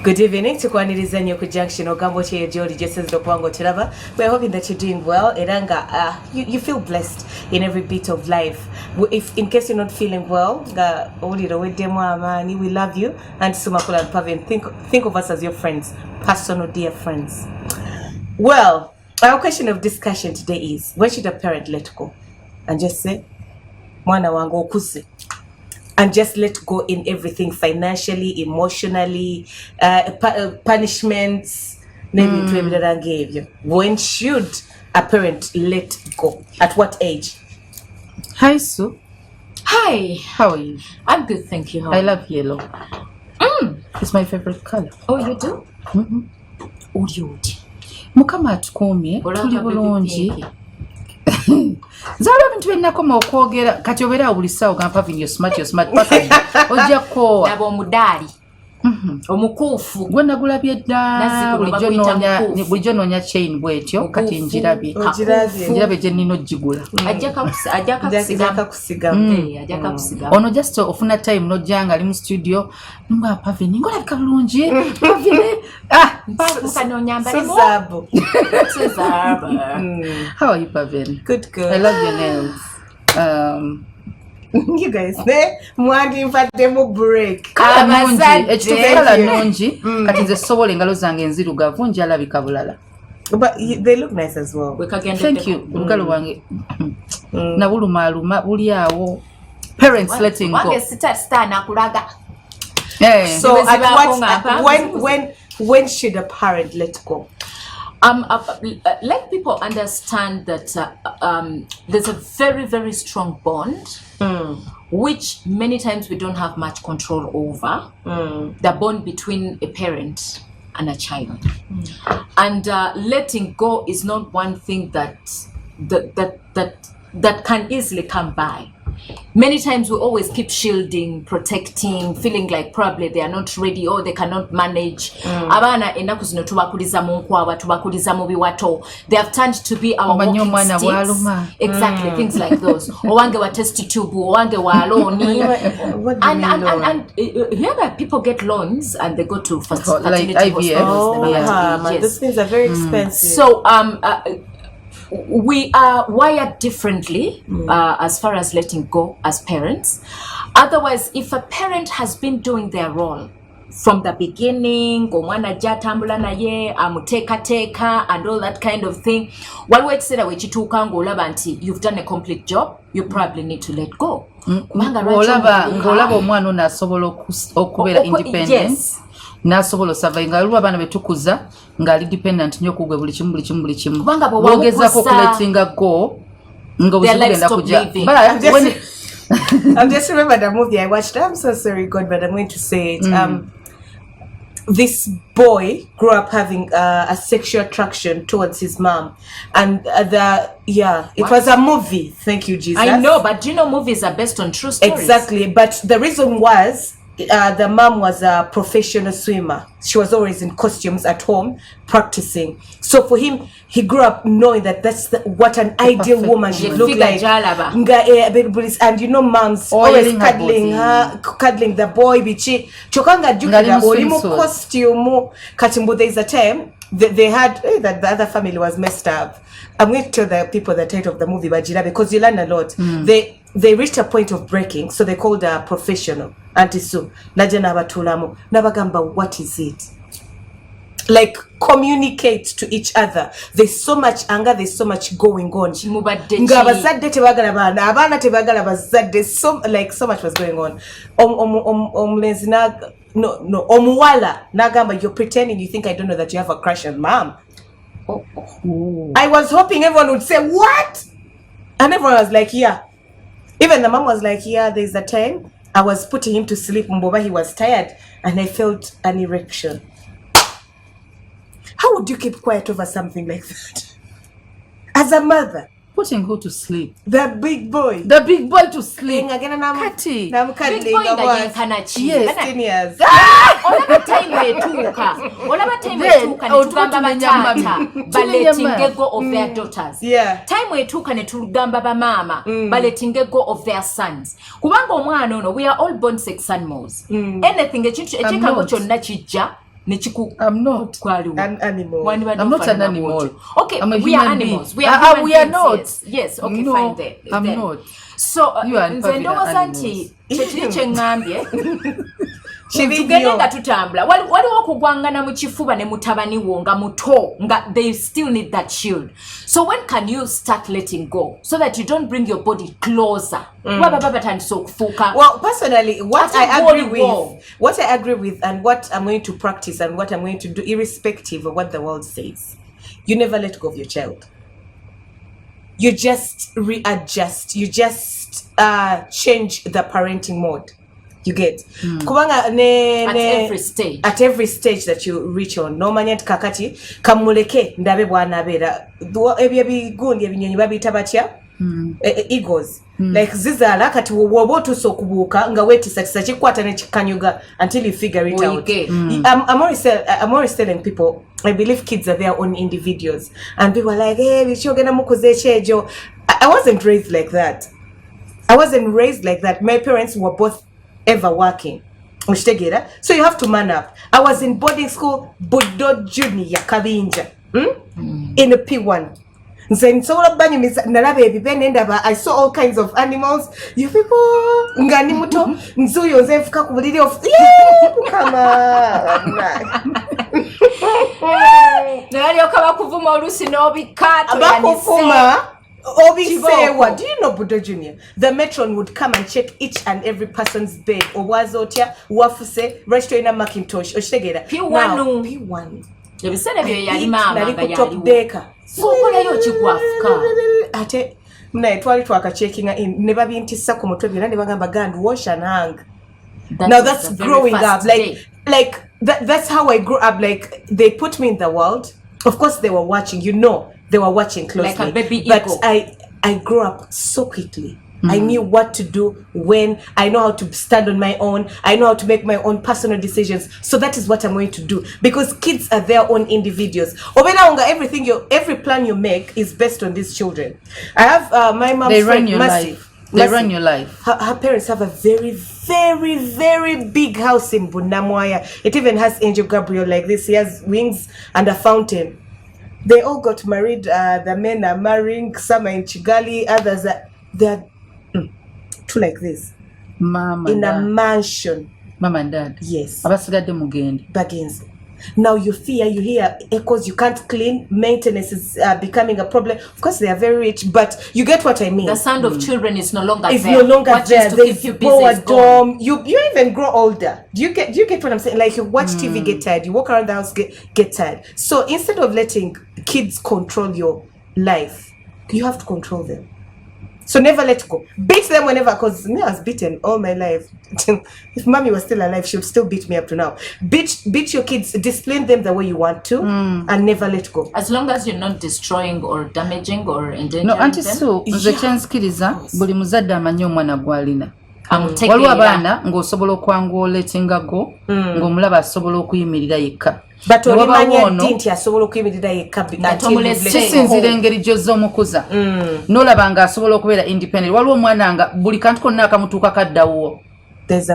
Good evening to Kwaniriza Nyoko Junction Ogambo Che Jodi Jesses Dokwango Chirava. We're hoping that you're doing well. Eranga, you feel blessed in every bit of life. If in case you're not feeling well, we love you. And Sumakula and Pavin, think of us as your friends, personal dear friends. Well, our question of discussion today is, when should a parent let go? And just say, Mwana wango kuse. And just let go in everything, financially, emotionally, punishments. When should a parent let go? At what age? Hi, Sue. Hi. How are you? I'm good, thank you. I love yellow. It's my favorite color. Oh, you do? Mukama atukumye tuli bulungi. Zalwa bintu bennakoma okwogera kati obeera bulisawo gampa vin you smart paka ojja kowa nabo omudali omukuufu gwe nagulabye dda bulijjo noonya chain bwetyo kati njirabye gye nnina ogigula ajja kakusiga ono just ofuna time nojja nga ali mu studio nga pavini ngolabika bulungi pavini How are you, Pavin? Good. I love your nails. You guys, mwandi mfattemu break. Kala nungi kati nze sobola engalo zange enzirugavu njalabika bulala. But they look nice as well. Thank you. Lugalo wange nabuluma buli awo. Parents letting go. So when should a parent let go? Let people understand that there's a very, very strong bond, which many times we don't have much control over. The bond between a parent and a child, and letting go is not one thing that can easily come by. Many times we always keep shielding, protecting, feeling like probably they are not ready or they cannot manage. Abana ennaku zino tubakuliza mu nkwawa, tubakuliza mu biwato. They have turned to be our walking sticks. Exactly, things like those. Owange wa test tube, owange wa aloni. And here that people get loans and they go to fertility hospitals. Yes. Those things are very expensive. So we are wired differently as far as letting go as parents. Otherwise, if a parent has been doing their role from the beginning, omwana jatambula naye amuteeka and all that kind of thing, waliwo ekiseera wekituuka ng'olaba nti you've done a complete job, you probably need to let go. Ng'olaba omwana ono asobola okubeera independent. Yes. Nasobola survive nga luwa bana betukuza nga ali dependent nyo kugwe buli kimu bogeza ko letting go ngo buzigenda kuja I'm just remember the movie I watched. I'm so sorry God, but I'm going to say it. This boy grew up having a sexual attraction towards his mom, and it was a movie. Thank you, Jesus. I know, but do you know movies are based on true stories? Exactly, but the reason was the mom was a professional swimmer. She was always in costumes at home practicing. So for him, he grew up knowing that that's what an ideal woman should look like. And you know, moms always cuddling her, cuddling the boy. Bichi chokanga jukida olimu costume. Katimbo, there is a time they had that the other family was messed up. I'm going to tell the people the title of the movie, Bajira, because you learn a lot. They reached a point of breaking, so they called a professional, Auntie Sue. Najana batulamo, nabagamba, what is it? Like, communicate to each other. There's so much anger, there's so much going on. So much was going on. Omuwala nagamba, you're pretending you think I don't know that you have a crush on mom. I was hoping everyone would say, what? And everyone was like, yeah. Even the mom was like, yeah, there's a time I was putting him to sleep. Mboba, he was tired and I felt an erection. How would you keep quiet over something like that? As a mother. Putting who to sleep? The big boy. The big boy to sleep. Kati. Big boy yes, 10 years. Olaba time wetuuka netugamba bataata baletinge go of their daughters. Yeah. Time wetuuka netugamba bamaama baletinge go of their sons. Kubanga omwana ono, we are all born sex animals. Anything ekintu ekikako kyonna kijja nechiku I'm not an animal. I'm not an animal. Okay, we are animals. We are we are not. Yes. Okay, no, fine then. I'm not. So you are nze chechiri chengambye Chibidyo tugenda tutambula waliwo okugwangana mu kifuba ne mutabani wo nga muto nga they still need that shield. So when can you start letting go so that you don't bring your body closer? Well, personally, what I agree with and what I'm going to practice and what I'm going to do, irrespective of what the world says, you never let go of your child. You just readjust. You just change the parenting mode. You get at every stage that you reach on no manyet kakati kamuleke ndabe bwana bera ebyo bigundi ebinyonyi babita batya egos like zizala kati wobo tusokubuka nga wetisa kikwata ne kikanyuga until you figure it out. I'm always telling people I believe kids are their own individuals and people are like hey bichogena mukoze chejo. I wasn't raised like that. My parents were both ever working. So you have to man up. I was in boarding school, Budo Junior Kabinja, in the P1. I saw all kinds of animals. You people, Nganimuto, Nzuyo Zefka, come on. What do you know, Buddha Junior? The matron would come and check each and every person's bed. Or wazotia, wafuse, restaurant Macintosh, or Shegeda. P1. You said you top decker. So what are you to Ate, Nay, Twaka checking in, never been to Sakomoto, never gonna wash and hang. Now that's growing up. Like that's how I grew up. Like they put me in the world. Of course, they were watching. They were watching closely. Like a baby but ego. I grew up so quickly. I knew what to do when. I know how to stand on my own. I know how to make my own personal decisions. So that is what I'm going to do. Because kids are their own individuals. Every plan you make is based on these children. I have my mom's friend, Massive. They run your life. Her parents have a very, very, very big house in Bunamwaya. It even has Angel Gabriel like this. He has wings and a fountain. They all got married. The men are marrying. Some are in Chigali. Others they're two like this. Mama in a mansion. Mama and dad. Yes. Bargains. Now you hear echoes. You can't clean. Maintenance is becoming a problem. Of course, they are very rich, but you get what I mean. The sound of children is no longer it's there. No longer what there. There's a dorm. You even grow older. Do you get what I'm saying? Like you watch TV, get tired. You walk around the house, get tired. So instead of letting kids control your life, you have to control them. So never let go. Beat them whenever, because me I was beaten all my life. If mommy was still alive, she would still beat me up to now. Beat your kids, discipline them the way you want to, and never let go. As long as you're not destroying or damaging or endangering them. No, Auntie Sue, the chance kiriza, buli muzadde amanyi omwana gwalina. Waliwo abaana ng'osobola okwanguwa oletinga go, ng'omulaba asobola okuyimirira yekka. But olimanya nti asobola okuyimirira yekka kisinzira engeri gy'oz'omukuza n'olaba nga asobola okubeera independent. Waliwo omwana nga buli kantu konna akamutuuka kaddawo. There is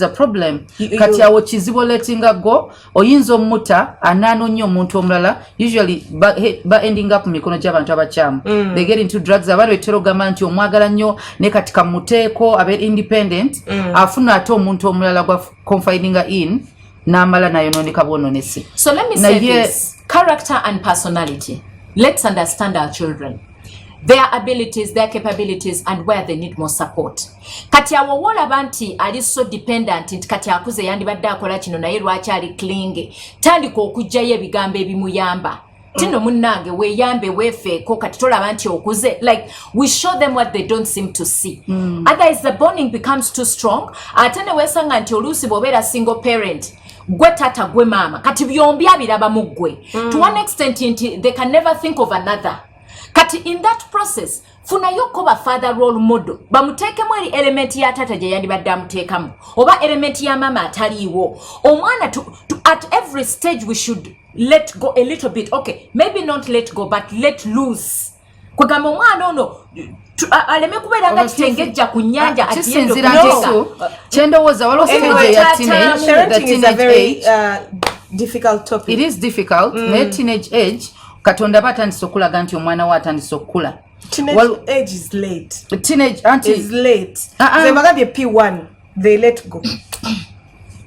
a problem. Kati awo kizibu oletinga go oyinza omutta anaanonye omuntu omulala, usually ba ending up mu mikono gy'abantu abakyamu. They get into drugs. Abaana betera ogamba nti omwagala nnyo ne kati kamuteeko abe independent afuna ate omuntu omulala gwa confidinga in n'amala nayononeka bwononesi. So let me say this. Character and personality. Let's understand our children. Their abilities, their capabilities, and where they need more support. Kati awo wolaba nti ali so dependent nti kati akuze yandibadde akola kino naye lwaki ali clingy. Tandika okugyayo ebigambo ebimuyamba. Tino munnange weeyambe weefeeko kati tolaba nti okuze. Like we show them what they don't seem to see. Otherwise the bonding becomes too strong. Ate ne weesanga nti oluusi bw'obeera single parent. Gwe tata gwe mama. Kati byombi abiraba mu ggwe. To one extent they can never think of another. Kati in that process, funayo koba father role model. Bamutekemu eri element ya tata gye yandibadde amuteekamu. Oba element ya mama ataliiwo. Omwana at every stage we should let go a little bit. Okay, maybe not let go, but let loose. Kwegamba omwana ono aleme kubeera nga kitengejja ku nnyanja kisinzira ntiso kyendowooza waliwo stage ya teenage is a very difficult topic. It is difficult. Ne teenage age katonda batandise okulaga nti omwana wa atandise okula. Teenage age is late. Teenage auntie is late. They magabye P1, they let go.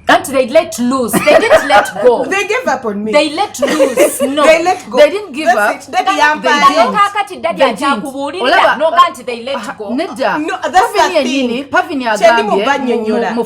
Auntie, they let loose. They didn't let go. They gave up on me. They let loose. No. They let go. They didn't give up. They didn't. They let go. No, that's the thing.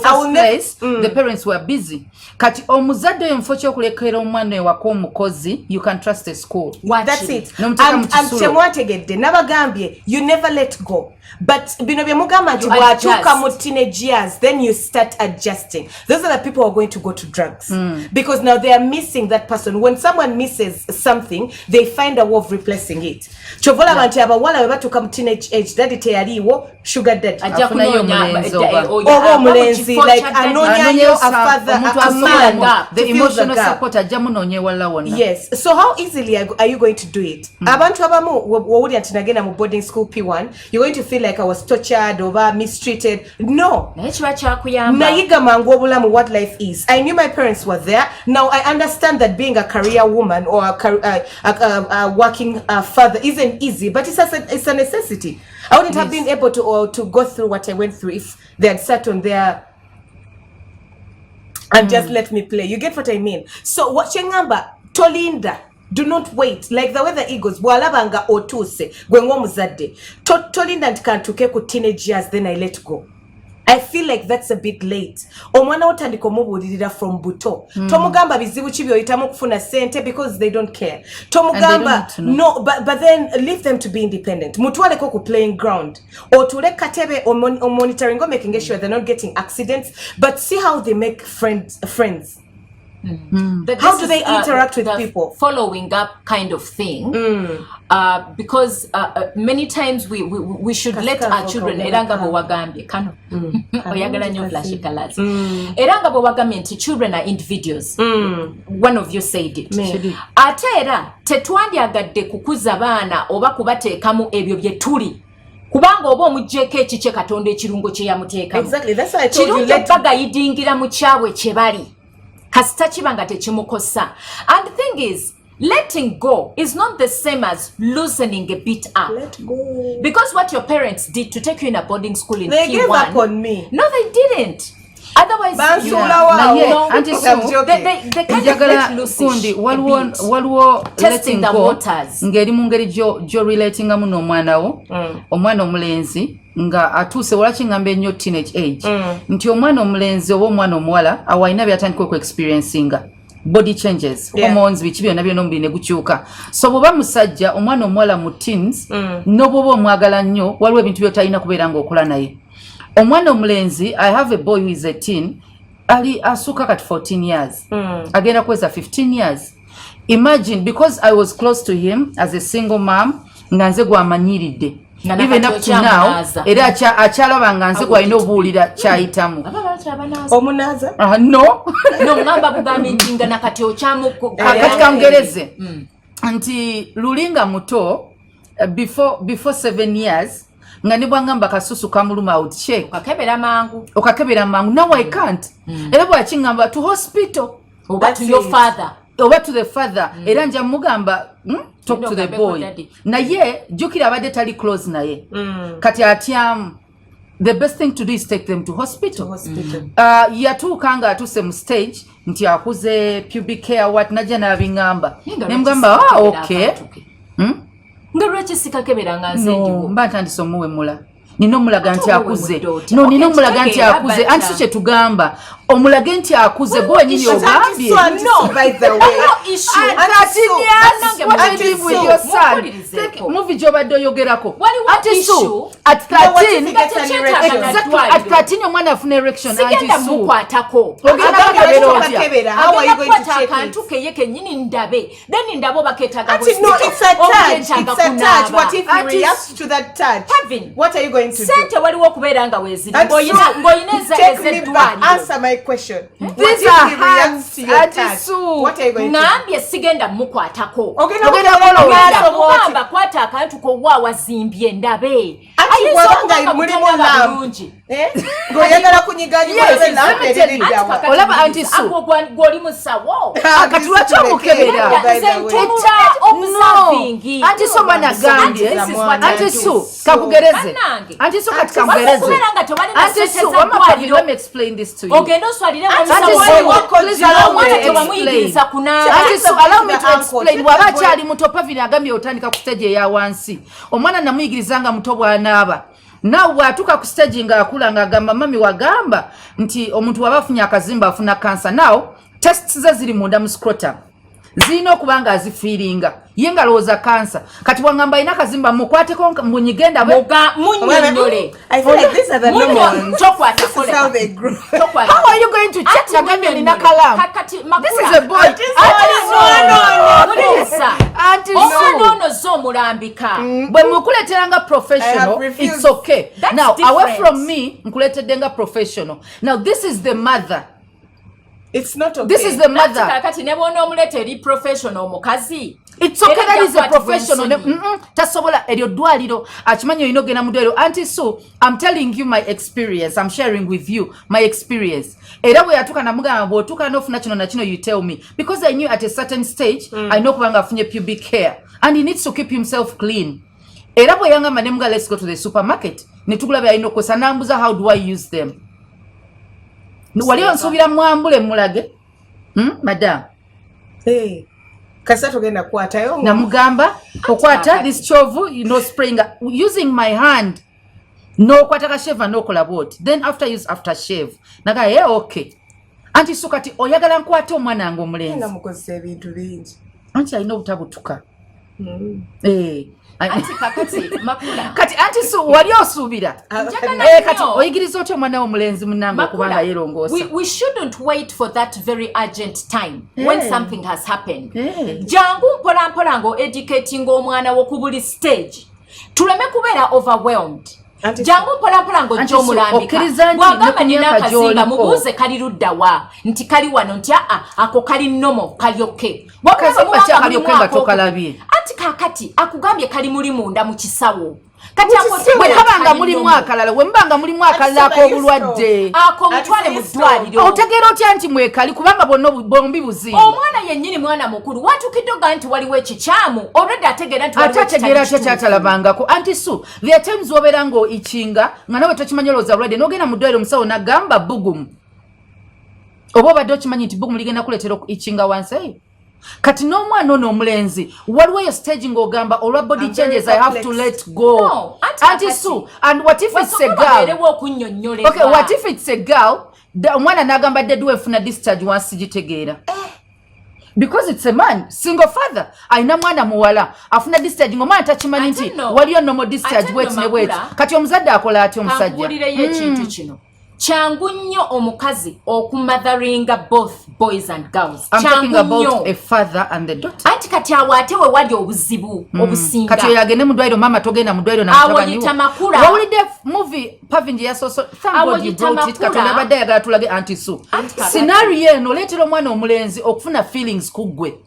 I will place, the parents were busy. Kati omuzadde yemfoche okulekera omwana wako omukozi, you can trust the school. That's it. And chemwategedde nabagambye, you never let go. But bino bye mugamba nti bwatuuka mu teenage years, then you start adjusting. Those are the people who are going to go to drugs. Because now they are missing that person. When someone misses something, they find a way of replacing it. Chovola bantu abawala batuuka mu teenage age, daddy teyaliwo, sugar daddy. Oba omulenzi, like anonyayo a father, a man. The emotional support ajamunonye wala wonna. Yes. So how easily are you going to do it? Abantu abamu wawuli ati nagenda mu boarding school P1, you're going to feel like I was tortured or mistreated. No. Nayiga mangu obulamu what life is. I knew my parents were there. Now I understand that being a career woman or a working father isn't easy, but it's a necessity. I wouldn't have been able to go through what I went through if they had sat on there and just let me play. You get what I mean? So what Chengamba Tolinda, do not wait. Like the way the egos bwalabanga otuse gwengo muzadde tolinda ntikantuke ku teenage years, then I let go. I feel like that's a bit late. Omwana otandika omubulirira from buto. Tomugamba bizibu ki byoyitamu kufuna sente because they don't care. Tomugamba no, but then leave them to be independent. Mutwaleko ku playing ground. Otule katebe o monitoring or making sure they're not getting accidents, but see how they make friends. How do they interact with people? Following up kind of thing. Because many times we should let our children eranga bo wagambye kano oyagala nyo flash colors eranga bo wagambye nti children are individuals. One of you said it. Ate era tetwandyagadde kukuza baana oba kubateekamu ebyo bye tuli kubanga oba omujjeko ekice Katonda ekirungo kye yamuteekamu. Exactly, that's why I told you let bagayidingira mu kyabwe kye bali kasita kibanga tekimukosa. And the thing is, letting go is not the same as loosening a bit up. Let go. Because what your parents did to take you in a boarding school in they P1. They gave up on me. No, they didn't. Otherwise, they kind of let loose. Waliwo testing the waters. Ngeri mungeri jo relating amu n'omwana wo, omwana omulenzi nga atuse walachi ngambe nnyo teenage age. Nti omwana omulenzi oba omwana omuwala awalina byatandika ku experiencinga body changes, hormones bichi byonna byonna mbine gukyuka. So bwoba musajja omwana omuwala mu teens n'obwoba omwagala nnyo waliwo ebintu byotalina kubeera ng'okola naye. Omwana omulenzi, I have a boy who is 18, ali asuka kati 14 years. Agenda kweza 15 years. Imagine, because I was close to him as a single mom, nga nze gwamanyiridde. Even up to now, era achalaba nga nze gwalina obuwulira kyayitamu. Omunaza? No. No, ngamba bugambi ntinga nakati okyamu katika Ngereze. Nti lulinga muto, before 7 years, nga nibwangamba kasusu kamuluma out check okakebera mangu. Now I can't. Era bwakingamba to hospital oba to your father oba to the father. Era nja mugamba talk to the boy. Naye jukira abadde tali close naye. Kati atyamu. The best thing to do is take them to hospital. Yatuuka nga atuse mu stage nti akuze pubic hair what najja nabingamba. Nemugamba okay. Ngarwachi sikakebera nga nzenjiwo. No, mba ntandise omuwemula. Nino omulaga nti akuze. No, nino omulaga nti akuze. Anti si kye tugamba. Omulage nti akuze gwe nyinyi ogambye. No, by the way. No issue. What do you live with your son? Movie gy'obadde oyogerako. Ati so, at 13, exactly, at 13 omwana afuna erection. Sigenda mukwatako. How are you going to check it? Akantu keye kenyini ndabe. Then ndabo baketaga. No, it's a touch. It's a touch. What if you react to that touch? What are you going to do? Sente waliwo kubeera nga weziri. Ngoyineza ezeddwaliro. Answer my question. These are hands. What are you going to do? Ngambye sigenda mukwatako. Ogenda kwata akantu ko wa wazimbye ndabe. Ati wabanga mulimu lamu. Ngoyagala kunyiganya olaba Auntie Sue goli musawo akatulwacho mukebera Auntie Sue mwana gambye Auntie Sue kakugereze Auntie Sue kati kakugereze Auntie Sue let me explain this to you ogendo swalire allow me to explain waba kyali muto Pavini agambye otandika ku stage ya wansi omwana namuyigirizanga muto bwanaaba nawe bwatuka ku stage nga akula nga agamba mami wagamba nti omuntu wabafunya akazimba afuna cancer now tests ze ziri munda mu scrotum zino kubanga azifiringa yenga loza cancer kati wangamba ina kazimba mukwateko munyigenda munyonyole I feel like these are the normal chokwata kole how they grow. How are you going to check nagambe nina kalam this is a boy no zomulambika bwe mukuleteranga professional it's okay that's now different. Away from me nkuleteddenga professional now this is the mother. It's not okay. This is the mother. Kati nebono omulete professional mukazi. It's okay that is a professional. Tasobola eryo dwaliro akimanyo ino gena mudwaliro Auntie Sue I'm telling you my experience I'm sharing with you my experience. Era bwe yatuka namugamba bwotuka nofuna kino na kino you tell me because I knew at a certain stage I know kubanga afunye pubic hair and he needs to keep himself clean. Era bwe yanga manemuga let's go to the supermarket. Nitukula bya ino kosa nambuza how do I use them? Wali onsubira mwambule mulage madam kasa togenda kwatayo namugamba okwata this chovu spraying using my hand no kwata ka shave no kola bot then after shave naga okay Auntie Sue kati oyagala nkwata omwana ngo mulenzi namukozesa ebintu bingi anti alina obutabutuka Anti kakati makula kati Auntie Sue wali osubira kati oyigiriza otyo mwana omulenzi munango kubanga yerongosa we shouldn't wait for that very urgent time when something has happened jangu mpola ngo educating omwana wo kubuli stage tuleme kubeera overwhelmed jangu mpola ngo jo mulambika wagamba nina kazimba mubuze kali luddawa nti kali wano nti ako kali nomo kali okay wakazimba kali okay nga tokalabye anti kakati akugambye kali muri munda mu kisawo kati bwe kabanga muri mwakalala we mbanga muri mwakalala ko bulwadde ako mutwale mu ddwaliro otegera otya nti mwekali kubanga bombi buzimba omwana yennyini mwana mukulu watukiddoga nti waliwo ekikyamu already ategera nti atategera kyatalabangako Auntie Sue there are times wobera ngo ichinga nga nawe tokimanyoloza already nogenda mu ddwaliro omusawo nagamba bugumu oba obadde okimanyi nti bugumu ligenda kuleetera ichinga wansi kati n'omwana ono omulenzi waliwo yo stage ng'ogamba olwa body changes I have to let go Auntie Sue and what if it's a girl okay what if it's a girl omwana n'agamba dde duwe funa discharge wansi gitegeera because it's a man single father aina mwana muwala afuna discharge ng'omwana takimanyi nti waliyo normal discharge bweti ne bweti kati omuzadde akola atyo omusajja ekintu kino kyangu nnyo omukazi okumotheringa both boys and girls. I'm talking about a father and the daughter. Anti kati awo ate we wali obuzibu obusinga. Kati yagende mudwairo mama togenda mudwairo na mtabani. Awolita makula. Wawulide movie Pavinji ya soso. Thank God you brought it. Kati nabadde yagala tulage Auntie Sue. Scenario eno letero mwana omulenzi okufuna feelings kugwe.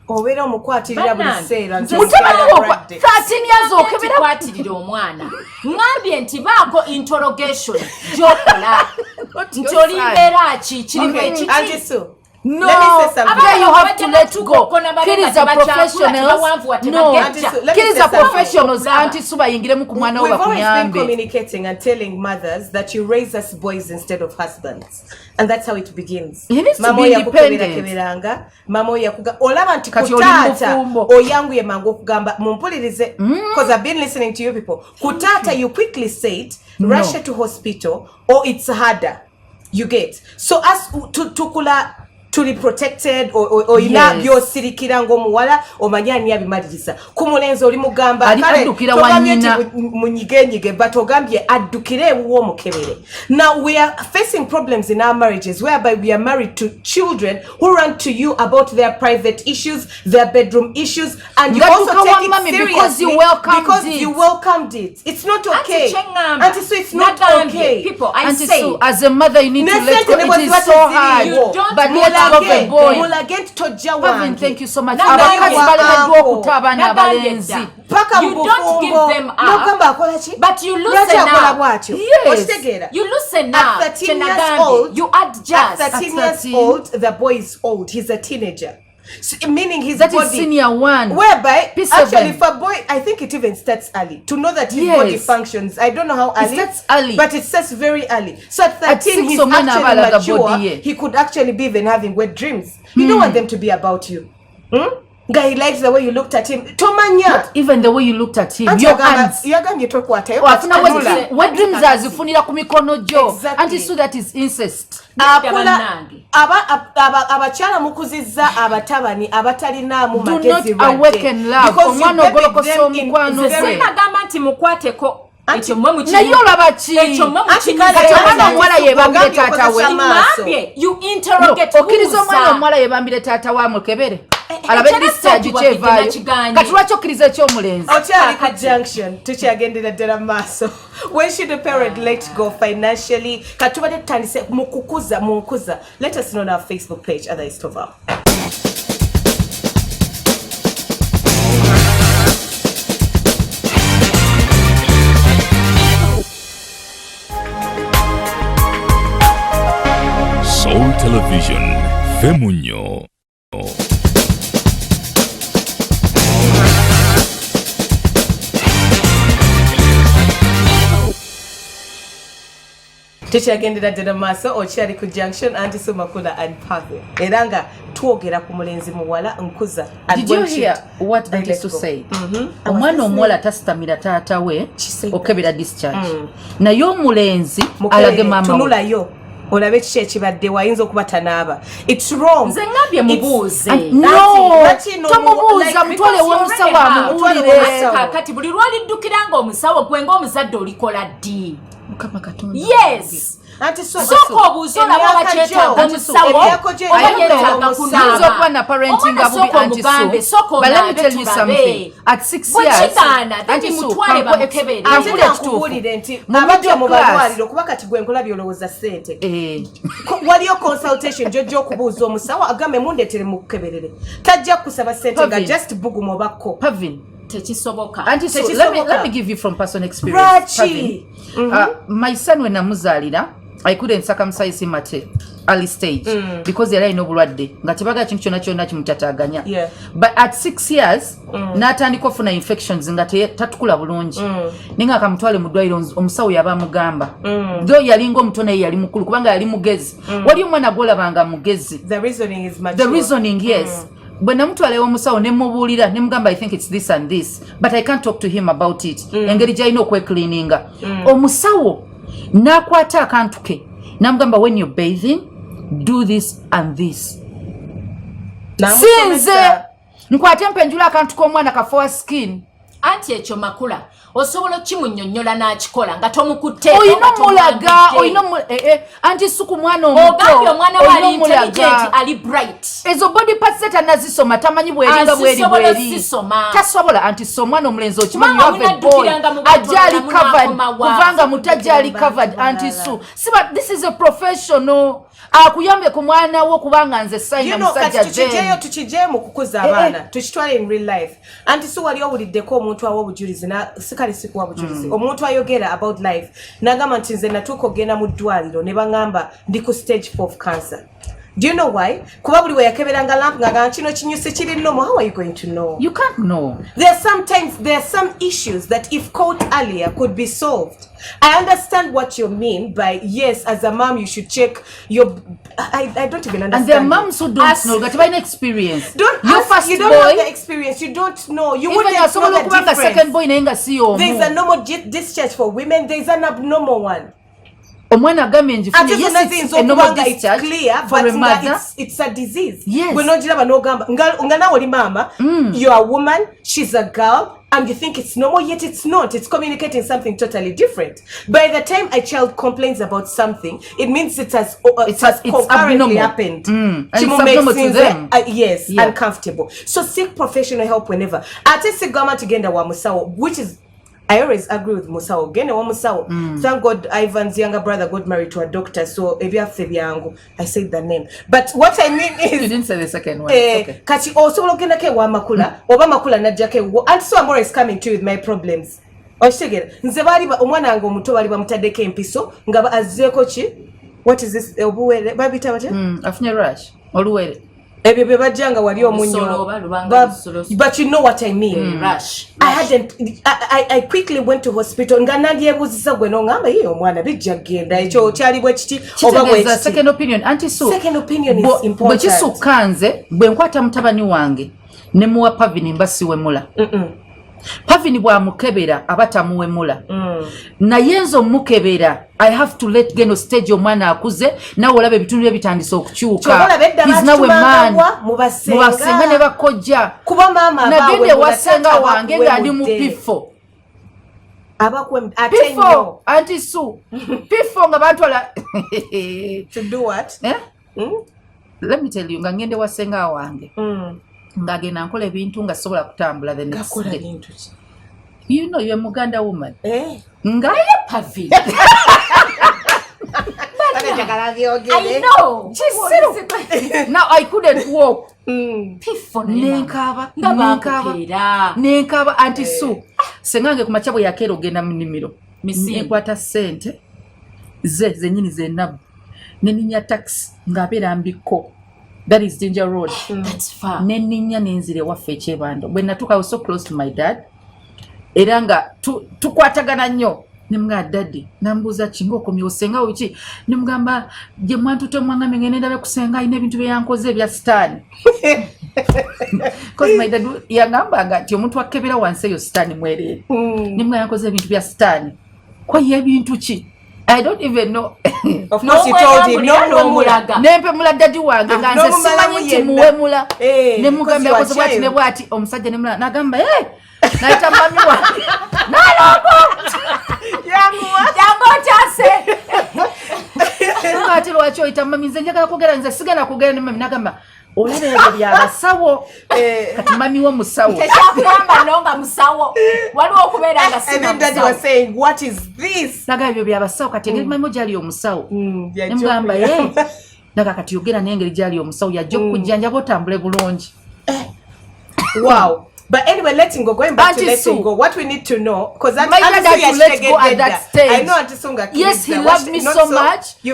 Obera omukwatirira buli seera mutabani wo 13 years okebera kwatirira omwana ngambye nti baako interrogation jokola ntolimbeera ki kirimu ekiki Auntie Sue no, let me say something. After you have to let go. Kids are professionals. No, kids are professionals. Auntie Sue bayingiremu ku mwana we wa kuyambe. We've always been communicating and telling mothers that you raise us boys instead of husbands. And that's how it begins. He needs to be independent. Mama yakuga olaba nti kutata oyangu ye mangu okugamba mumpulirize because I've been listening to you people. Kutata you quickly say it, rush her to hospital or it's harder. You get. So as tukula to be protected or ina byo sirikira ngo muwala omanyani yabimaliriza kumulenzi oli mugamba kale tugambye munyigenyige but ogambye addukire wo mukebere. Now we are facing problems in our marriages whereby we are married to children who run to you about their private issues, their bedroom issues, and you also take it seriously because you welcomed it. It's not okay. Auntie Sue, it's not okay. People, I say as a mother you need to let go. It is so hard. You don't but of a boy. Mulagent toja Pavin, wange. thank you so much. Nabandi Abakazi balemeddwa okutabaana abalenzi. Paka You don't give them up. Nogamba akola ki? But you loosen akola up. bwatyo. Yes. Okitegeera? You loosen At up. 13 years Chenagandi. old, You adjust. At 13 years 13. old, the boy is old. He's a teenager. So, meaning his That body. is senior one. Whereby, P7. actually, for a boy, I think it even starts early. To know that his body functions. I don't know how early. It starts early. But it starts very early. So at 13, he's so many actually like mature. body, yeah. He could actually be even having wet dreams. You don't want them to be about you. Guy, he likes the way you looked at him. Tomanya. Not even the way you looked at him. Anti Your agamba- hands. yagambye tokwata. Wafuna Anti- what dreams azifunira ku mikono gyo. Exactly. Anti so that is incest. Abakyala mukuzizza abatabani abatalinaamu Do magezi not awaken love. Omwana ogolokosa omukwano gwe. Nagamba nti mukwateko. Ekyo mwe mukimu. Naye olaba ki? Ekyo mwe mukimu. Kati omwana omuwala yebambire taata we. Ngambye, you interrogate Okkiriza omwana omuwala yebambire taata wa mukebere. Alabe discharge kyevaayo. Kati lwaki okkiriza ekyomulenzi? Okyali ku junction tukyagendera ddala mu maaso. When should a parent let go financially? Katubadde tutandise mu nkuza. Let us know on our Facebook page. Other is Tova. Soul Television, Femunyo. Tukyagendera ddala mu maaso okyali ku junction anti Sumakula and Pave. Era nga twogera ku mulenzi muwala nkuza. Did you hear what I used to say? Omwana omuwala tasitamira taata we okebera discharge. Naye omulenzi alage mama we. Tunulayo. Olabe kiki ekibadde wayinza okuba tanaaba. It's wrong. Nze ngambye mubuuze. No, tamubuuza mutwale w'omusawo amubuulire. Kakati buli lwaliddukira ng'omusawo gwe ng'omuzadde olikola ddi? Mukama Katonda. Yes. Anti Soko obuuze olaba bakyetaaga omusawo oba yeetaaga Since okuba na parenting abubi anti so. But let me tell you something. At 6 years, anti so Ate nakubuulire nti abajja mu balwaliro kuba kati gwe nkola byolowooza ssente. Waliyo consultation gy'ojja okubuuza omusawo agambe mundeetere mukukeberere. Tajja kusaba ssente nga just buguma obakko. Pavin. tekisoboka. Anti so let me give you from personal experience. My son when namuzalira I couldn't circumcise him at early stage because yali alina obulwadde nga tebaga kintu kyonna kyonna kimutataganya. But at 6 years n'atandika ofuna infections nga tatukula bulungi ninga akamutwale mu ddwaliro omusawo yaba mugamba though yalinga omuto naye yali mukulu kubanga yali mugezi wali omwana gwolabanga mugezi. The reasoning is mature. The reasoning yes. Bwe namutwalewo omusawo ne mubuulira ne mugamba I think it's this and this but I can't talk to him about it. Engeri gy'alina okwecleaninga. Omusawo n'akwata akantu ke n'amugamba when you're bathing do this and this. Sinze nkwate mpenjula akantu k'omwana kafuwa skin. Anti ekyo makula osobola kimunnyonnyola n'akikola nga tomukutte. Oyina mulaga oyina anti suku mwana omuto ogambye omwana we ali intelligent ali bright. Ezo body parts set anazisoma tamanyi bweringa bweri tasobola anti so mwana omulenzi okimanyi you have a boy ajali covered kuvanga mutajali covered anti su siba this is a professional akuyambe ku mwana wo kubanga nze sayina musajja je tukijeyo mu kukuza abaana tukitwale in real life anti su wali owuliddeko omuntu awo obujulizi na sikali sikuwa obujulizi omuntu ayogera about life nagamba nti nze natuuka ogenda mu ddwaliro ne baŋŋamba ndi ku stage 4 of cancer. Do you know why? Kuba buli we yakeberanga lamp nga kino kinyuse kiri nomo. How are you going to know? You can't know. There are some issues that if caught earlier could be solved. I understand what you mean by yes, as a mom you should check your. I don't even understand. And there are moms who don't know. Got by experience. Don't you ask, first you don't boy, have the experience. You don't know. You even wouldn't know the difference. Second boy there is a normal discharge for women. There is an abnormal one. Omwana agamye njifune yes it's a normal discharge clear, for but a mother. It's a disease. Yes. When ogiraba nogamba nga nawe oli mama you're a woman, she's a girl and you think it's normal yet it's not. It's communicating something totally different. By the time a child complains about something it means it has concurrently happened. And it's abnormal to them. Yes, uncomfortable. So seek professional help whenever. Ate sigama tugenda wa musawo which is I always agree with Musawo. Gene wa Musawo. Thank God Ivan's younger brother got married to a doctor. So ebyaffe byangu. I said the name. But what I mean is you didn't say the second one. Okay. Kati also logenda ke wa makula. Oba makula najja ke. And so I'm always coming to you with my problems. Oshitegera. Nze bali omwana wange omuto bali bamutaddeko empiso nga azzeeko ki? What is this? Obuwere babita bate? Afunye rush. Oluwere. Ebyo bye bajjanga wali omunyo. But you know what I mean. Rush. I quickly went to hospital nga nandyebuuziza gwe n'ongamba ye omwana bijja genda ekyo kyali bwe kiti oba bwe kiti. Second opinion. Anti Sue. Second opinion is important. Bwe kisukka nze bwe nkwata mutabani wange ne muwa Pavini mbasiwemula. Pavini bw'amukebera aba tamuwemula. Naye nze omukebera I have to let geno stage omwana akuze nawe olaba ebitundu bye bitandise okukyuka. He's now a man. Mubasenga ne bakojja. Kuba maama nagende wasenga wange nga ndi mu pifo. Pifo, Auntie Sue. Pifo nga bantwala. To do what? Let me tell you, nga ngende wasenga wange. Ngagenda nkola ebintu nga sobola kutambula the next day. You know, you're a Muganda woman. Nga Pavi. I know. Now I couldn't walk. Nenkaba. Nenkaba Auntie Sue. Sengange ku makyabo yakero ogenda mu nnimiro. Nekwata ssente. Zenyini zenabu. Neninya taxi ng'abeera mbiko. That is Ginger Road. That's far. Neninya nenzire waffe ekyebando. When I was so close to my dad. Era nga tukwatagana nnyo. Nemga daddy. Nambuuza kinga okomye osenga wiki. Nemugamba gye mwantu temwangame ngene ndabe kusenga ine ebintu bye yankoze ebya sitaani. Because my dad yagambanga nti omuntu akebera wansi eyo sitaani mwerere. Nemga yankoze ebintu bya sitaani. Kwa ye ebintu ki? I don't even know. Of course you told him no mulaga. Nempe mula daddy wange nga nze simanyi nti muwemula. Nemugamba yakoze bwati ne bwati omusajja nemula nagamba naita mami wange. Nalogo. Yango chase. Ati lwaki oyita mami nze njagala kugera nze sigala kugera ne mami nagamba olebe ebyo byabasawo. Kati mami wo musawo. Tekyakugamba nonga musawo. Waliwo okubeera nga sima musawo. And then daddy was saying, what is this? Naga ebyo byabasawo kati engeri mami gyali omusawo. Nemugamba naga kati yogera n'engeri gyali omusawo yajja okujjanjaba otambule bulungi. Wow. But anyway, letting go. Going back to letting go. What we need to know, because my dad had to let go at that stage. I know Auntie Sunga. Yes, he loved me so much. He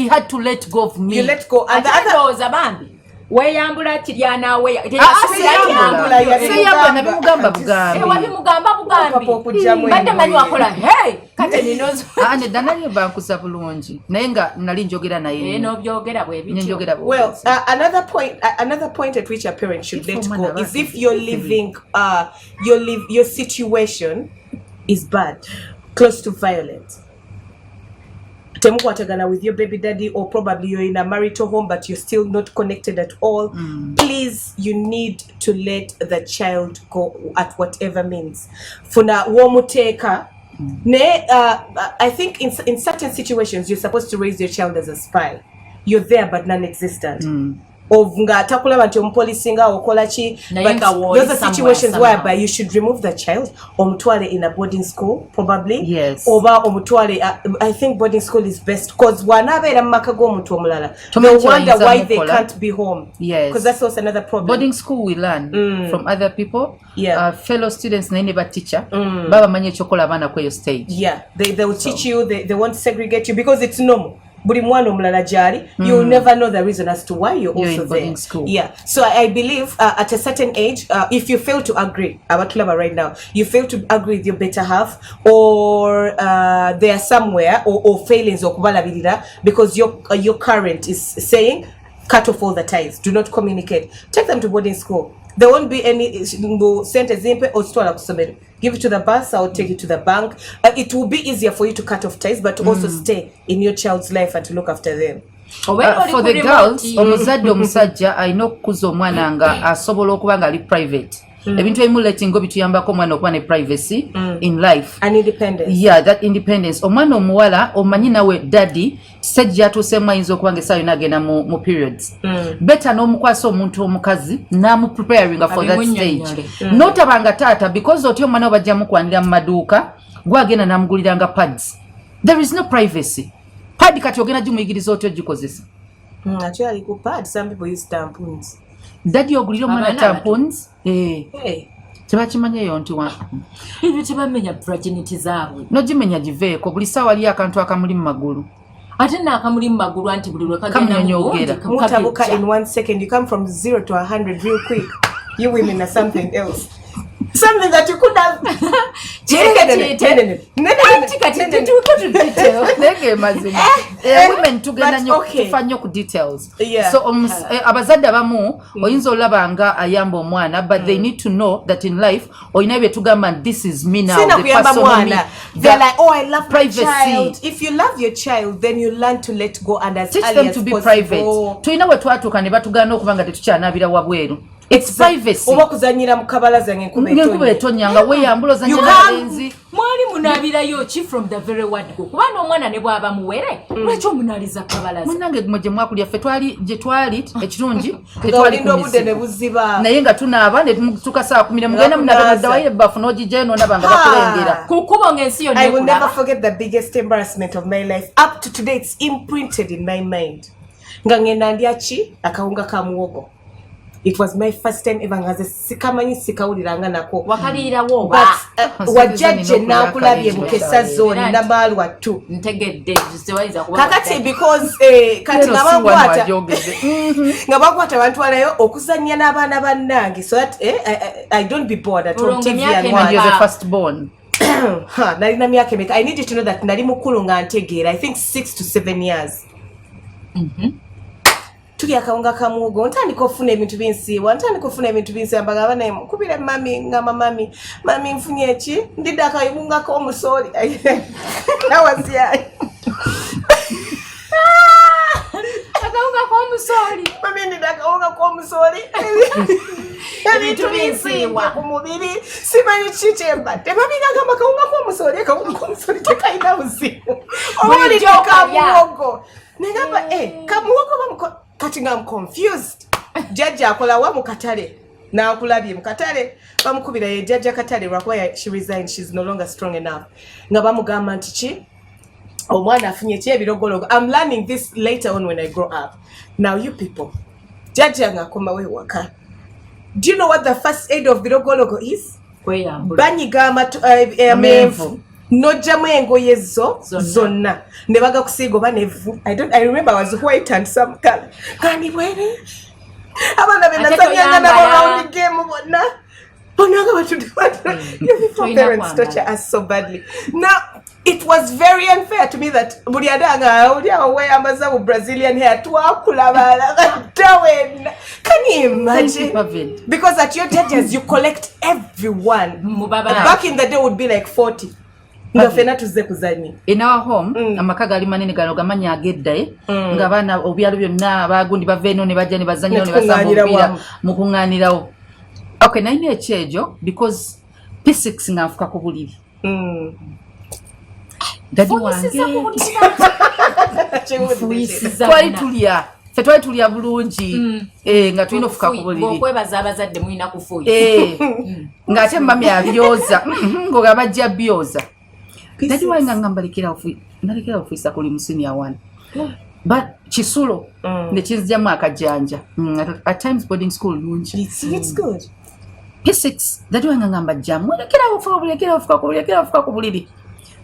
had to let go of me. You let go. And the other was a man. Weyambula kiryana we seyambula nabimugamba bugambi wabimugamba bugambi badde manyi wakola hey kati ninozo nedda nali bankusa bulungi naye nga nali njogera naye n'obyogera bwe bityo. Well, another point at which a parent should let go is if you're living your situation is bad, close to violence. Temukwatagana with your baby daddy, or probably you're in a marital home but you're still not connected at all. Please, you need to let the child go at whatever means. Funa womuteka ne I think in certain situations you're supposed to raise your child as a spy. You're there but non-existent. Of nga takulaba nti omupolisinga okola ki, but those are situations whereby you should remove the child omutwale in a boarding school probably. Yes. Oba omutwale I think boarding school is best because wanabeera mu maka g'omuntu omulala they wonder why they can't be home. Yes. Because that's also another problem. Boarding school we learn from other people. Yeah. Fellow students naye ne teacher baba manyi ekyokola abaana kweyo stage. Yeah, they will teach you, they won't segregate you because it's normal. Buli mwana omulala jali, you will never know the reason as to why you're also in there. School. Yeah. So I believe at a certain age, if you fail to agree, abatulaba right now, you fail to agree with your better half, or they are somewhere, or failings or kubalabirira, because your current is saying, cut off all the ties, do not communicate. Take them to boarding school. There won't be any sentence or store. Give it to the bus or take it to the bank. It will be easier for you to cut off ties, but to also stay in your child's life and to look after them. For the girls, omuzadde omusajja alina okukuza omwana nga asobola okuba nga ali private. ebintu ebimu letting go bituyambako omwana okuba ne privacy in life and independence. Yeah, that independence. Omwana omuwala omanyi nawe daddy stage yatuuseemu ayinza okuba nga essaawa yonna agenda mu periods beta n'omukwasa omuntu omukazi n'amu preparinga for that stage n'otabanga taata because otyo omwana we bajja mukwanira mu maduuka gwagenda n'amuguliranga pads. There is no privacy. Pad kati ogenda gimuyigiriza otyo gikozesa. Actually, ku pad some people use tampons. Daddy ogulira omwana tampons? Tebakimanyeyo nti ebyo tebamenya virginity zaabwe nogimenya giveeko buli ssaawa liyo akantu akamuli mu magulu ate n'akamuli mu magulu anti buli lwe kamunyonyogera mutabuka in 1 second. You come from 0 to 100 real quick. You women are something else. Something that you could have. Women tugenda nnyo tufa nnyo ku details. So abazadde abamu oyinza olaba nga ayamba omwana but they need to know that in life oyina bye tugamba this is me now. The person me. They're like, oh, I love privacy. My child. If you love your child, then you learn to let go and as teach early them as to be possible. Private. Tuyina we twatuuka ne batugana okuba nga tetukyanaabira wabweru. It's privacy. Oba kuzanyira mu kabalaza ng'enkuba etonyanga weeyambula ozanyira n'abalenzi. Mwali munaabirayo ki from the very word go. Kubanga omwana ne bw'aba muwere lwaki omunaaliza kabalaza. Munnange gwe gye mwakulya ffe gye twali ekirungi obudde ne buziba. Naye nga tunaaba ne tutuuka saa 10 mugenda munadawayo ebbafu n'ogijjayo n'onaba nga bakulengera. Ku kkubo ng'ensi yonna I will never forget the biggest embarrassment of my life. Up to today it's imprinted in my mind. Nga ngenda ndya ki akawunga ka muwogo. It was my first time ever ngaze sikamanyi sikawuliranga nako wakalira wo wajjajje nakulabye mukesa zone nabalwa tu ntegedde ziwaiza kuba kakati because kati ngabakwata abantu alayo okuzanya n'abaana bannange so that I don't be bored at all. TV and one you're the first born nalina myaka emeka. I need you to know that nali mukulu nga ntegeera I think 6 to 7 years. Tuli akawunga ka muwogo ntandika ofuna ebintu binsiibwa mbaga abana kubira mami ngamba mami nfunye eki ndidde akawunga k'omusooli nawasyayi akawunga k'omusooli mami ndidde akawunga k'omusooli ebintu binsiibwa ku mubiri simanyi kikyembadde mami ngagamba akawunga k'omusooli tekalina buzibu obuulidde ka muwogo negamba kamuwogo bamuko kati nga I'm confused. Jajja akola wa mu katale nakulabye mu katale bamukubira ye jajja katale lwakuba she resigned, she's no longer strong enough. Nga bamugamba nti ki omwana afunye ki ebirogologo. I'm learning this later on when I grow up. Now you people jajja nga komawe waka. Do you know what the first aid of birogologo is? Banyiga amenvu nojjamu engoye zonna ne baga kusiiga oba nevu. I remember I was white and some color. Kandi bwere abana benazanyanga nabo round game bonna bonaga batude parents torture us so badly. Now it was very unfair to me that buli adanga uli awe amazabu Brazilian hair twakulabala tawen. Can you imagine? Because at your judges you collect everyone. Back in the day would be like 40. Ngafena tuze kuzanyi. In our home, amaka gali manene gano gamanya ageddaye nga bana obyalo byonna abagundi baveno ne bajja ne bazanyo ne basambira mukunganirawo. Okay, naine ekyejo because P6 ngafuka ku buliri. Dadi wange. Twali tulya bulungi nga tulina ofuka ku buliri. Okwebaza abazadde mulina kufuuyi. Nga ate mami abyoza ngo bajja byoza. Dadi wange ngamba nalekera ofuisa kuli mu senior 1. But Chisulo ne kinzjamu akajanja. At times boarding school lungi. It's good. P6 dadi wange ngamba jamu lekera ofuka ku buliri.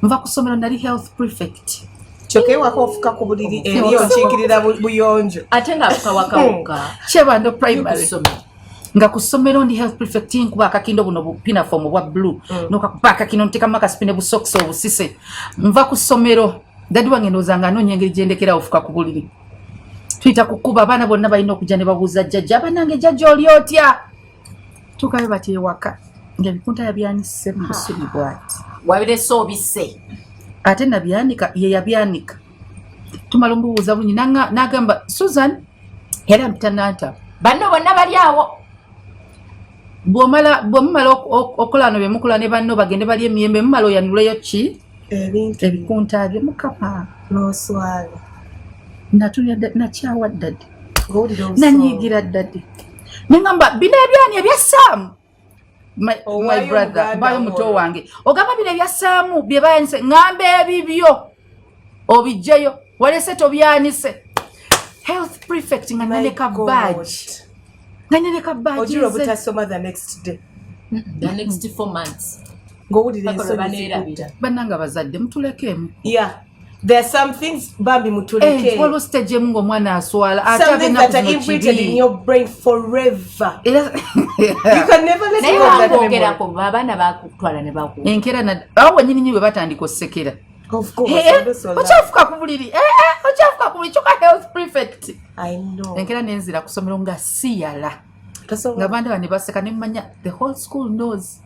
Nva kusomera nali health prefect. Choke wako ofuka ku buliri eriyo nkikirira buyonjo. Ate nga afuka wakawuka. Chebando primary. Nga kusomero ndi health prefect nkuba akakindo buno bupina form bwa blue nokakupaka kino ntika maka spine bu socks obusise nva kusomero dadi wange ndozanga no nyengeri jendekera ofuka ku buliri twita kukuba abana bonna balina okujja ne babuuza jjajja banange jjajja oli otya tukabe bati waka ngebikunta yabyanise mu busubi bwati wabire so bise ate nabyanika ye yabyanika tumala mbuuza bunyi nagamba Susan yali amtananta banno bonna bali awo bwomala okolano bemukula ne banno bagende bali emiyembe mumala oyanuleyo ki ebikunta bye mukapa n'oswala natulya nakyawa ddadi nanyigira ddadi neŋŋamba bino ebyani ebyasaamu my brother bayo muto wange ogamba bino ebyasaamu bye bayanise ŋŋamba ebibyo obijjayo walese tobyanise health prefect nga naleka badge ojira obutasoma the next day the next 4 months ng'owulira ensonyi bannanga bazadde mutulekemu there are some things bambi mutuleke waliwo stage emu ng'omwana aswala something that are imprinted in your brain forever you can never let go of that anymore abaana bakutwala ne baku enkera awo wennyini bwe batandika osekera of course okyafuka ku buliri okyafuka ku buliri kyokka health prefect I know enkera nenzira ku ssomero nga siyala nga bandi bane baseka ne mmanya the whole school knows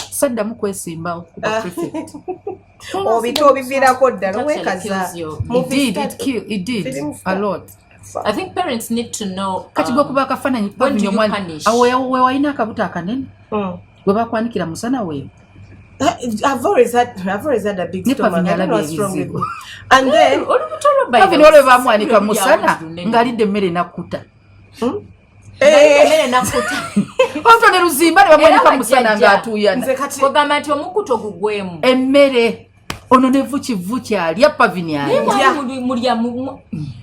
saddamu kwesimbawo kuba prefect obito obiviirako ddala wekaza it did a lot. I think parents need to know kati gwokuba akafaananyi pavinyo omwana awo wewalina akabuto akanene bwe bakwanikira musana weewe I've always had a big stomach. I don't know what's wrong with me. And then pavino olwe bamwanika musana ng'alidde emmere nakkuta ne luzimba ne bamwanika musana ng'atuuyana kogamba nti omukuto gugwemu emmere ono ne vukivuki alya pavini mulya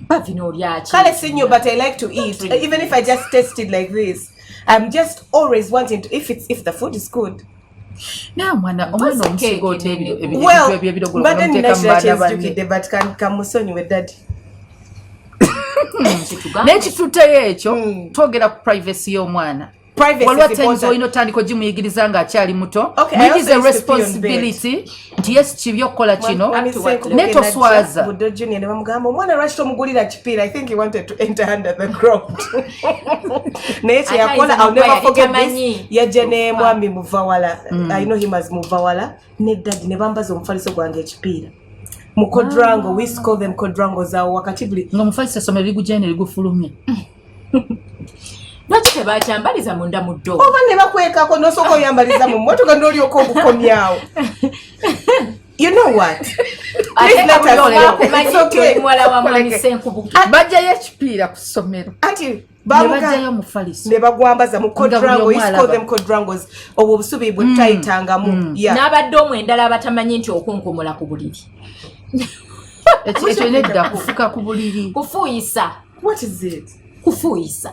pavini olyaki kale sinyo but I like to eat even if I just taste it like this I'm just always wanting to if the food is good omwana omusiga ota ebirogolo mbadde nina kirakyenjukidde but kamusonyiwe daddy n'ekituteyo ekyo twogera ku privacy y'omwana waliwo times olina otandika ogimuyigiriza ng'akyali muto muyigize responsibility nti yes kibi okukola kino ne toswaza Buddo Junior ne bamugamba omwana lwaki tomugulira kipiira I think he wanted to enter under the ground naye kyeyakola I'll never forget this yajja ne mwami muvawala I know him as muvawala ne daddy ne bambaza omufaliso gwange ekipiira mu kodrango we call them kodrango zaawo wakati buli ng'omufaliso asoma ebigujene ligufulumya lwaki tebakyambaliza munda mu ddo oba ne bakwekako n'osooka oyambaliza mu mmotoka n'olyoka obukomyawo you know what bajjayo ekipiira ku ssomero anti bajjayo omufaliso ne bagwambaza mu kodrango we call them kodrangos obwo obusubi bwe tutayitangamu n'abadde omwendala abatamanyi nti okunkumula ku buliri ekyo nedda kufuka ku buliri kufuuyisa what is it kufuuyisa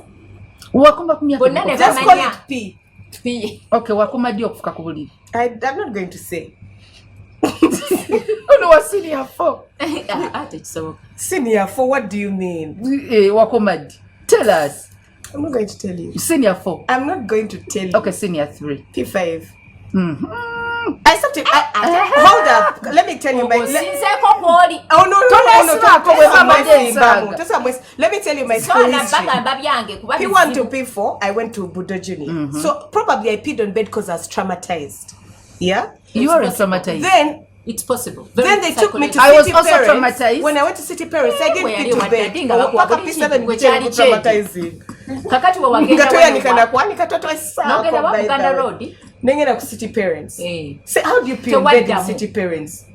wakoma ku myaka just call it P okay wakoma ddi okufuka ku buliri I'm not going to say ono wa senior 4 ate kisoboka senior 4 what do you mean wakoma ddi tell us I'm not going to tell you senior 4 I'm not going to tell you okay senior 3 P5 I stopped it. Hold up. Let me tell you my. Oh no. Let me tell you my school history. P1 to P4, I went to Buddo Junior. So probably I peed on bed because I was traumatized. Yeah. You are traumatized. Then it's possible. Then they took me to I was City also Parents. traumatized. When I went to City Parents, I didn't pee to bed. Traumatizing. Kakati wa wagenda Ngatoya nikanakwani katoto sawa. Nogenda wa Buganda Road. Nengera ku City Parents. Say how do you pee So on bed in City Parents?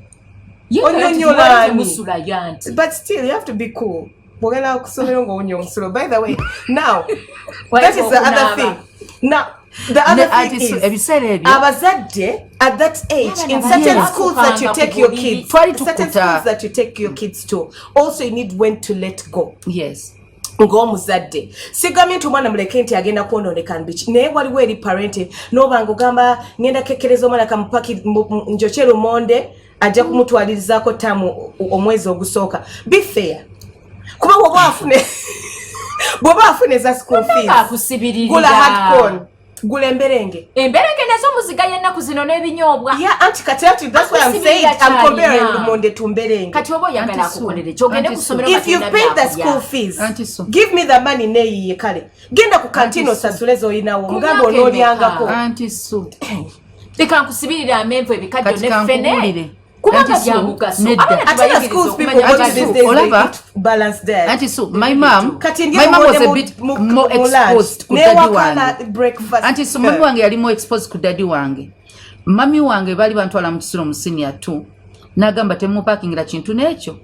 But still, you have to be cool. By the way, now that is the other thing. Now the other thing is abazadde at that age in certain schools that you take your kids, certain schools that you take your kids to, also you need when to let go. Yes. Ng'omuzadde sigamye nti omwana muleke nti agenda kwonooneka nbiki naye waliwo eri parente n'obanga ogamba ngenda kekereza omwana kamupaki njokye lumonde ajja kumutwalirizaako ttaamu omwezi ogusooka be fair kuba bw'oba afune za school fees gula hardcorn gula emberenge nazo muziga y'ennaku zino n'ebinyoobwa anti kati that's why I'm saying I'm comparing lumonde to mberenge kati oba oyagala akukolere kyogende ku ssomero if you pay the school fees give me the money neeyiye kale genda ku kantini osasule z'olinawo muganda onoolyangako anti su leka nkusibirira amenvu ebikajjo n'effene kubanga bya mugaso At schools people go to these days they eat balanced diet. Anti so my mom was a bit more exposed to daddy wange breakfast. Anti so mami wange yali more exposed to daddy wange. Mami wange bali bantwala mu kisiro mu senior 2 nagamba temupakingira kintu n'ekyo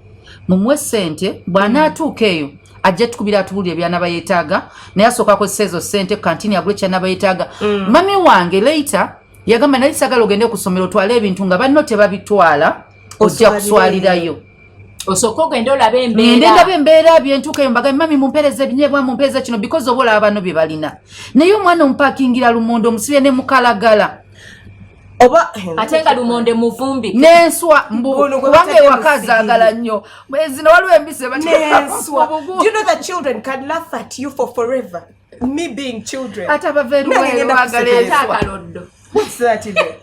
mumwe sente bwana atuuka eyo ajja tukubira atubulira ebyana bayetaaga naye asooka akozesa ezo sente kantini agule kyana bayetaaga. Mami wange later yagamba nali sagala ogende ku ssomero otwale ebintu nga banno tebabitwala ojja kuswalirayo osooka ogenda olaba embeera ngende ndaba embeera byentuuka eyo mbaga mami mumpeereza ebinyeebwa mumpeereza kino because oba olaba bano bye balina naye omwana omupakingira lumondo omusibye ne mukalagala oba ate nga lumonde muvumbi n'enswa kubanga ewaka azaagala nnyo zino waliwo embise n'enswa. Do you know that children can laugh at you for forever? Me being children. ate abaveeruweero baagala enswa akaloddo. What's that in there?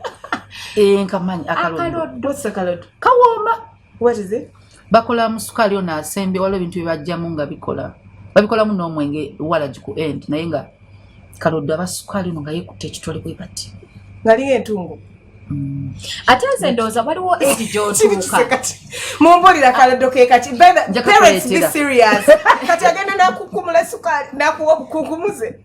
Nkamanyi akaloddo. What's a kaloddo? Kawooma. What is it? Bakola mu sukaali ono asembe waliwo ebintu bye bajjamu nga babikolamu n'omwenge walagi ku end naye nga kaloddo abasukaali ono nga yeekutte ekitole bwe bati ngaliyo entungo. Ate nze ndowooza waliwo age gy'otuuka mumbulira kaloddo ke kati parents be serious kati agenda nakukumula sukaali nakuwa bukunkumuze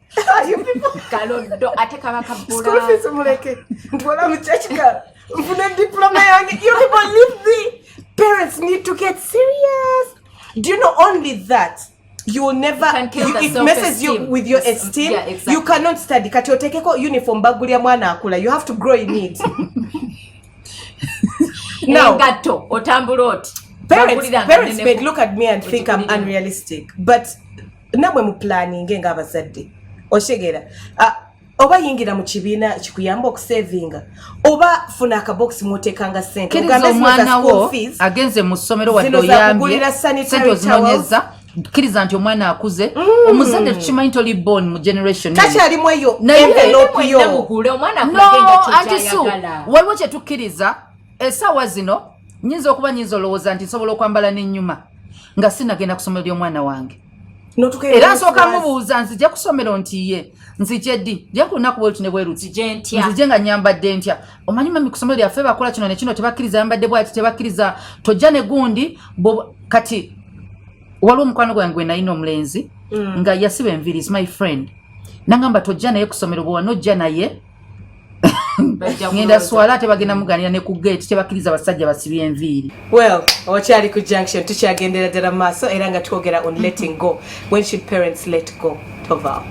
kaloddo ate kaba kabula school fees muleke ntwala mu church girl mfuna diploma yange. You people leave the parents need to get serious. Do you know only that you will never it messes you with your esteem. Yeah, exactly. You cannot study kati otekeko uniform bagulya mwana akula. You have to grow in it. Now gato otambula oti parents may look at me and think I'm unrealistic, but nabwe mu planning ng'abazadde oshegera oba yingira mu kibiina kikuyamba okusavinga oba funa akabox mutekanga sente ugambe mwana wo agenze mu ssomero wadde oyambye sente ozinonyeza kkiriza nti omwana akuze omuzadde tukimanyi toli born mu generation kakyalimu eyo envelope yo waliwo kye tukkiriza essaawa zino nyinza okuba nyinza olowooza nti nsobola okwambala n'ennyuma nga sinagenda ku ssomero ly'omwana wange era nsooka mubuuza nzija ku ssomero nti ye nzije ddi nja ku lunaku bwe luti ne bweruti nzije nga nyambadde ntya omanyi mami ku ssomero lyaffe bakola kino nekino tebakkiriza yambadde bwati tebakkiriza tojja ne gundi kati waliwo omukwano gwange gwe nalina omulenzi nga yasiba enviri is my friend nangamba tojja naye ku ssomero bwe wanojja naye ngenda swala ate bagenda muganira ne ku gate tebakkiriza abasajja basibye enviiri. Well, okyali ku junction tukyagendera ddala maaso era nga twogera on letting go. When should parents let go? Toval.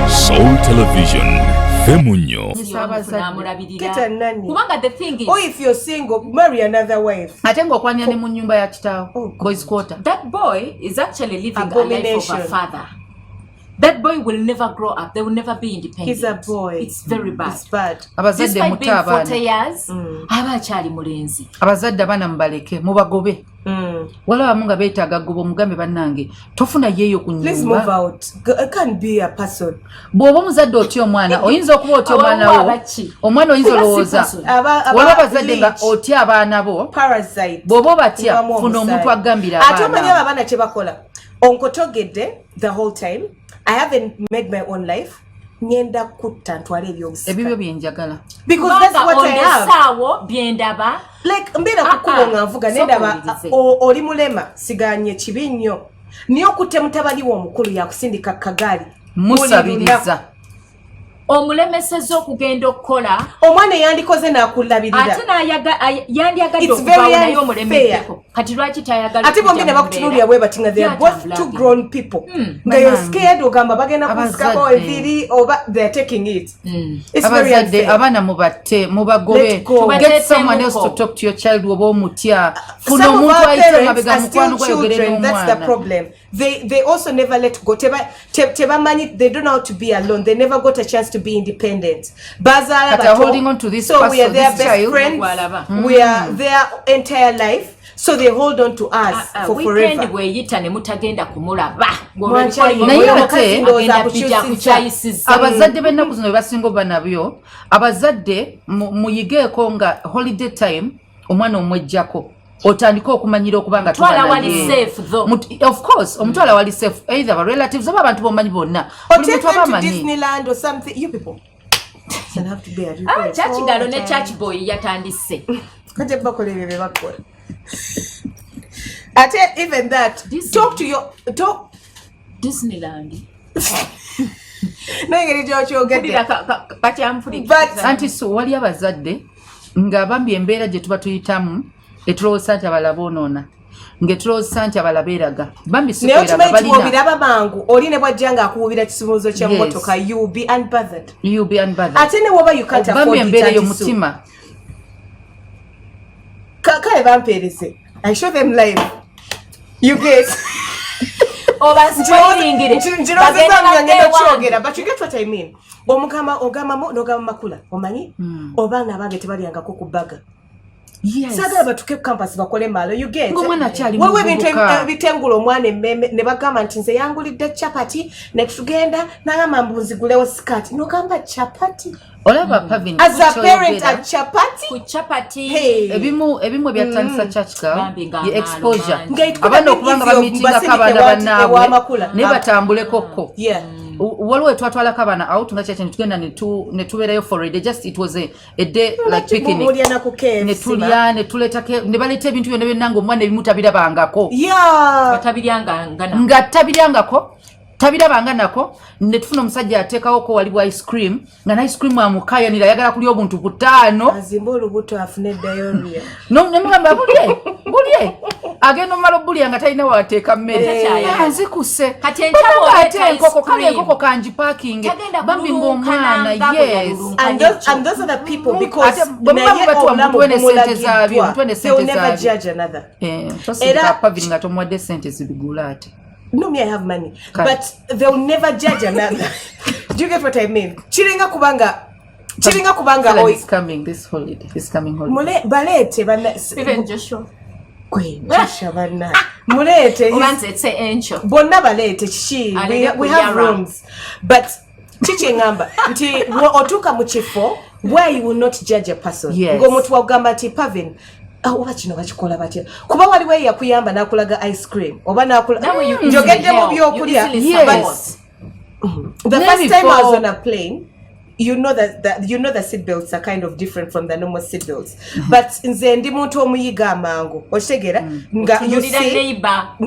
Soul Television. Femunyo. Or if you're single, marry another wife. Ate ng'okwanira ne mu nnyumba ya kitaawo boys quarter. That boy is actually living a life of a father. That boy will never grow up. They will never be independent. He's a boy. It's very bad. It's bad. Abazadde muto abaana. Despite being 40 years, aba akyali mulenzi. Abazadde abaana mubaleke mubagobe. Waliwo abamu nga beetaaga gobo mugambe bannange tofuna yeeyo ku Let's move out. It can't be a person. Bw'oba omuzadde otya omwana oyinza okuba otya omwana wo omwana oyinza olowooza waliwo abazadde nga otya abaana bo parasite bw'oba obatya funa omuntu agambira abaana. Ate omanyi abaana kye bakola onkotogedde the whole time. I haven't made my own life. Nyenda kutta ntwale ebyobusika. Ebibyo byenjagala. Because that's what I have. Sawo byendaba. Like mbera kukubo nga nvuga nendaba oli mulema siganye kibi nnyo. Niyo kutte mutabani wo omukulu yakusindika kagaali. Musabiriza. Omulemeseza okugenda okukola omwana yandikoze n'akulabirira ate yandiyagadde okubawo naye omulemeseko kati lwaki tayagala ate bombi ne bakutunuulira bwe bati nga they are both two grown people nga you're scared ogamba bagenda kusikako enviri oba they're taking it. It's very unfair. Abaana mubatte mubagobe get someone else to talk to your child oba omutya funa omuntu ayita mabega mukwano gwayogerera omwana. That's the problem. They also never let go. Tebamanyi, they don't know how to be alone. They never got a chance to be independent. Bazala holding on to this so person, we are their this best child. friends. We are their entire life. So they hold on to us for forever. Abazadde b'ennaku zino basinga oba nabyo abazadde muyigeeko nga holiday time omwana omwejjako otandika okumanyira okubanga twala wali safe though. Of course omutwala wali safe either ba relatives oba abantu bomanyi bonna buli muntu abamanyi Disneyland or something you people can have to be a church galo ne church boy yatandise kate bakolere be bakola ate even that talk Disneyland nengeri gy'okyogedde but anti so wali abazadde nga bambi embeera gye tuba tuyitamu etulowooza nti abalaba onoona ng'etulowooza nti abalaba eraga bambi sikweraga balina mangu oli ne bwajja ng'akuwubira kisumuuzo ky'emmotoka you be unbothered ate ne woba you can't afford bambi embeera y'omutima kale bampeereze I show them live you get over spoiling it but you get what I mean ogama makula omanyi obanga abange tebalyangako ku baga sagala batuke campus bakole malo you get wewe bintu ebitengula omwana emmeme ne bagamba nti nze yangulidde chapati next tugenda nagamba mbunzigulewo skirt nogamba chapati olaba Pavin as a parent a chapati ku chapati ebimu byatandisa church girl ye exposure abana okubanga bamitinga kabana banaabwe ne batambulekoko waliwo twatwalako abaana out nga kyakyo netugenda netubeerayo for a day just it was a day like picnic netulya ne baleeta ebintu byonna byonna ngaomwana ebimu tabirabangako nga tabiryangako tabirabanga nako netufuna omusajja ateekawoko waliwo ice cream nga na ice cream amukayanira ayagala kulya obuntu butaano azimba olubuto afune diarrhea nemugamba bulye agenda omumala obulya nga talina wateeka mmere anzikuse ate enkoko kale enkoko kanji parking bambi ng'omwana yes and those are the people because bwemuba batuwa muntu wene sente zaabyo muntu wene sente zaabyo tosirika Pavin nga tomuwadde sente zibigula ate. No, me, I have money. But they'll never judge another. Do you get what I mean? Chiringa kubanga is coming this holiday. He's coming holiday. Balete even Joshua. Queen Joshua bana. Mulete. It's an angel. Bonna balete chichi. We have rooms. But chichi ngamba nti otuka mu kifo where you will not judge a person. Ngo mutu wagamba ti Pavin. Oba kino bakikola batya kuba waliwo yakuyamba nakulaga ice cream oba nakulaga njogedde mu byokulya the first time I was on a plane you know the seat belts are kind of different from the normal seat belts but nze ndi muntu omuyiga amangu okitegera nga you see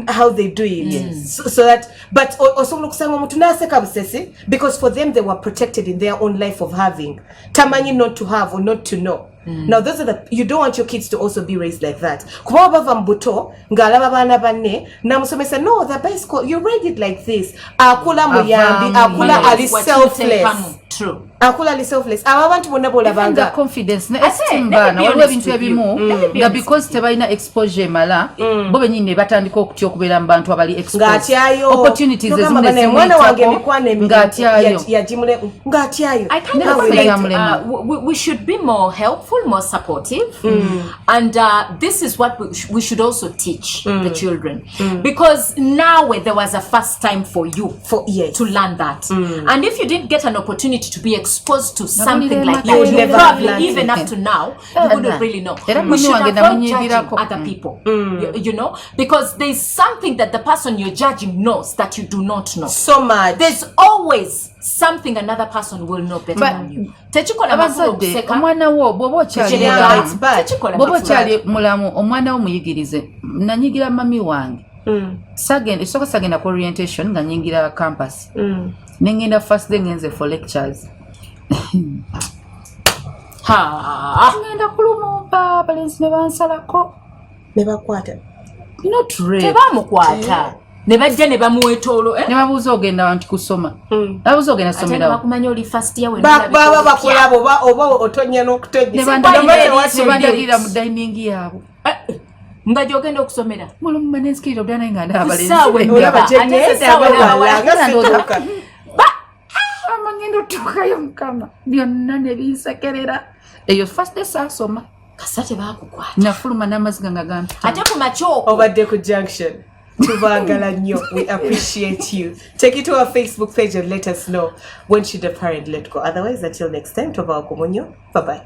how they do it so that but osobola okusanga omuntu naseka busesi because for them they were protected in their own life of having tamanyi not to have or not to know. Now those are you don't want your kids to also be raised like that. Kuba bava mbuto ngalaba bana banne namusomesa no the bicycle you ride it like this. Akula muyambi akula ali selfless. True. Akula ali selfless. Abantu bonna bolabanga confidence na esteem bana waliwo ebintu ebimu nga because tebalina exposure mala bo benyine batandika okutya okubeera mu bantu abali exposed opportunities ezimune mwana wange mikwane yajimule ngatyayo we should be more helpful, more supportive, and this is what we should also teach the children because now there was a first time for you to learn that and if you didn't get an opportunity to be exposed to something like that you probably even up to now you wouldn't really know. We should avoid judging other people you know because there's something that the person you're judging knows that you do not know so much. There's always something another person will know better than you. Abazadde omwana wo bw'oba okyali mulamu omwana wo muyigirize nanyigira mami wange sagenda ku orientation nga nyingira campus nengenda first day ngenze for lectures ngenda kulumumba abalenzi ne bansalako ne bakwata not rape tebamukwata ne bajja ne bamuwetoolo ne babuuza ogenda wanti kusoma babuuza ogenda somerawo bakumanya oli first year baba bakulaba oba otonya n'okutonya ne bandagirira mu dining yaabwe nga gyogenda okusomera mulumu manensikirira obudana nga ndabalenzi amangenda otuukayo mukama byonna ne binsekerera eyo first day saasoma kasa tebakukwata nafuluma n'amaziga nga gampi ate ku makyoko obadde ku junction tubagala nnyo we appreciate you take it to our Facebook page and let us know when should a parent let go otherwise until next time tubaakumunyo bye bye